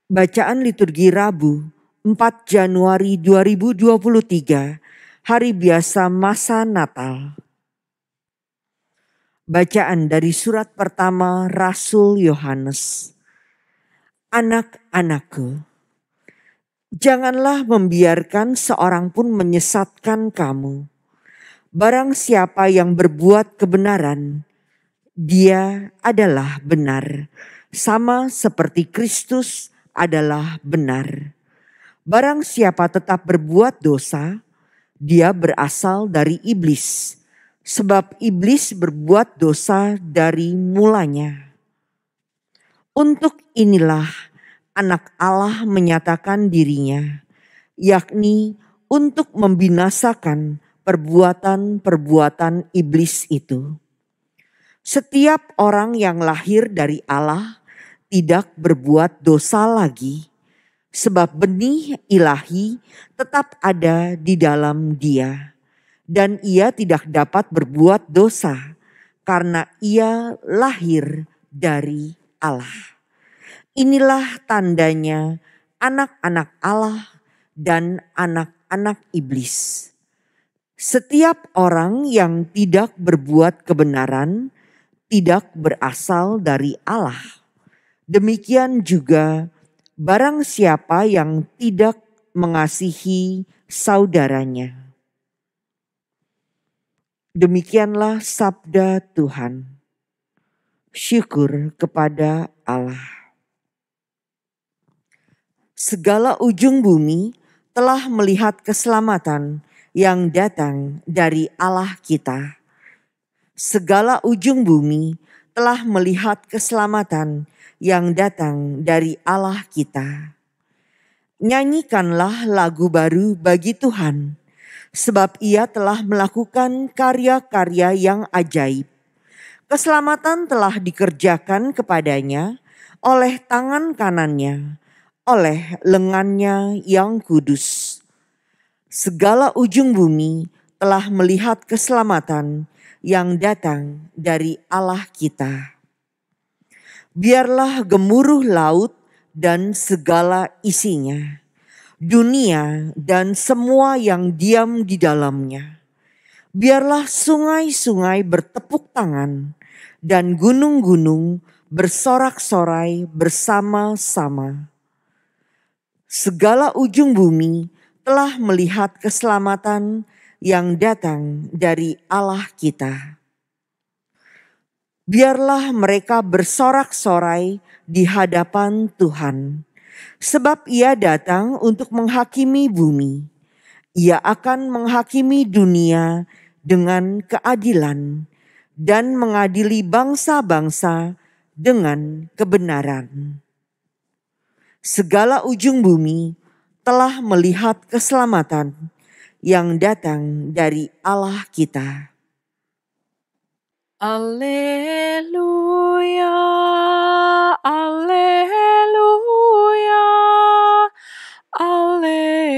Bacaan liturgi Rabu 4 Januari 2023, hari biasa masa Natal. Bacaan dari surat pertama Rasul Yohanes. Anak-anakku, janganlah membiarkan seorang pun menyesatkan kamu. Barang siapa yang berbuat kebenaran, dia adalah benar, sama seperti Kristus adalah benar. Barang siapa tetap berbuat dosa, dia berasal dari iblis, sebab iblis berbuat dosa dari mulanya. Untuk inilah anak Allah menyatakan dirinya, yakni untuk membinasakan perbuatan-perbuatan iblis itu. Setiap orang yang lahir dari Allah tidak berbuat dosa lagi, sebab benih ilahi tetap ada di dalam dia, dan ia tidak dapat berbuat dosa karena ia lahir dari Allah. Inilah tandanya anak-anak Allah dan anak-anak iblis. Setiap orang yang tidak berbuat kebenaran tidak berasal dari Allah. Demikian juga barang siapa yang tidak mengasihi saudaranya. Demikianlah sabda Tuhan. Syukur kepada Allah. Segala ujung bumi telah melihat keselamatan yang datang dari Allah kita. Segala ujung bumi telah melihat keselamatan yang datang dari Allah kita. Nyanyikanlah lagu baru bagi Tuhan, sebab Ia telah melakukan karya-karya yang ajaib. Keselamatan telah dikerjakan kepadanya oleh tangan kanannya, oleh lengannya yang kudus. Segala ujung bumi telah melihat keselamatan yang datang dari Allah kita. Biarlah gemuruh laut dan segala isinya, dunia dan semua yang diam di dalamnya. Biarlah sungai-sungai bertepuk tangan dan gunung-gunung bersorak-sorai bersama-sama. Segala ujung bumi telah melihat keselamatan yang datang dari Allah kita. Biarlah mereka bersorak-sorai di hadapan Tuhan, sebab Ia datang untuk menghakimi bumi. Ia akan menghakimi dunia dengan keadilan dan mengadili bangsa-bangsa dengan kebenaran. Segala ujung bumi telah melihat keselamatan yang datang dari Allah kita. Alleluia, alleluia, alleluia.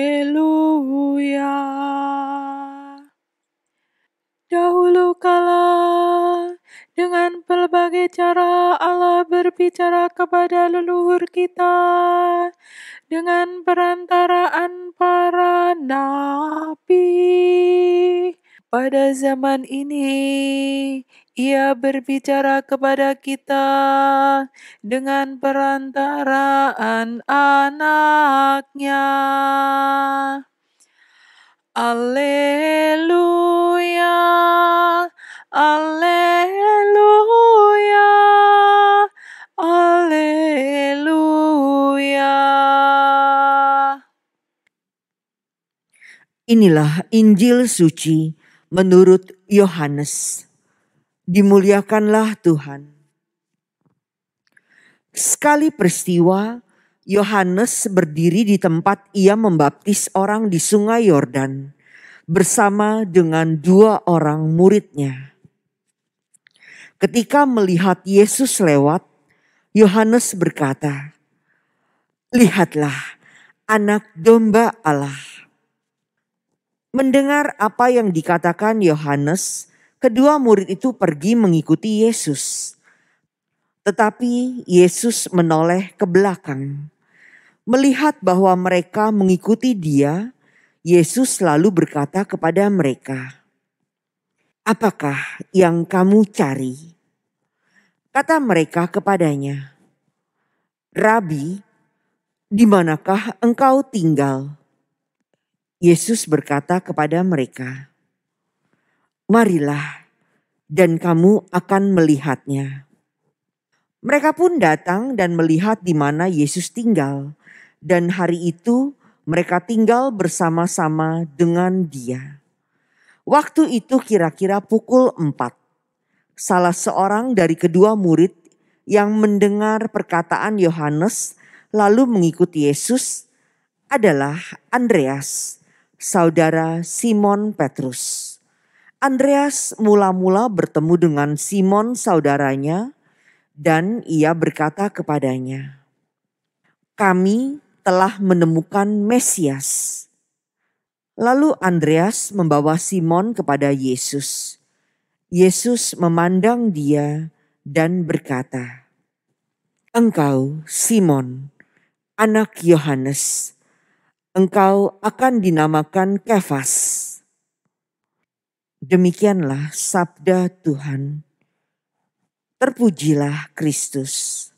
Dahulu kala dengan berbagai cara Allah berbicara kepada leluhur kita dengan perantaraan para nabi. Pada zaman ini, Ia berbicara kepada kita dengan perantaraan Anak-Nya. Alleluia, alleluia, alleluia. Inilah Injil suci menurut Yohanes. Dimuliakanlah Tuhan. Sekali peristiwa, Yohanes berdiri di tempat ia membaptis orang di Sungai Yordan bersama dengan 2 orang muridnya. Ketika melihat Yesus lewat, Yohanes berkata, "Lihatlah, Anak Domba Allah." Mendengar apa yang dikatakan Yohanes, kedua murid itu pergi mengikuti Yesus. Tetapi Yesus menoleh ke belakang. Melihat bahwa mereka mengikuti Dia, Yesus lalu berkata kepada mereka, "Apakah yang kamu cari?" Kata mereka kepadanya, "Rabi, di manakah engkau tinggal?" Yesus berkata kepada mereka, "Marilah, dan kamu akan melihatnya." Mereka pun datang dan melihat di mana Yesus tinggal, dan hari itu mereka tinggal bersama-sama dengan Dia. Waktu itu kira-kira pukul 4. Salah seorang dari kedua murid yang mendengar perkataan Yohanes lalu mengikuti Yesus adalah Andreas, saudara Simon Petrus. Andreas mula-mula bertemu dengan Simon saudaranya dan ia berkata kepadanya, "Kami telah menemukan Mesias." Lalu Andreas membawa Simon kepada Yesus. Yesus memandang dia dan berkata, "Engkau Simon, anak Yohanes, engkau akan dinamakan Kefas." Demikianlah sabda Tuhan. Terpujilah Kristus.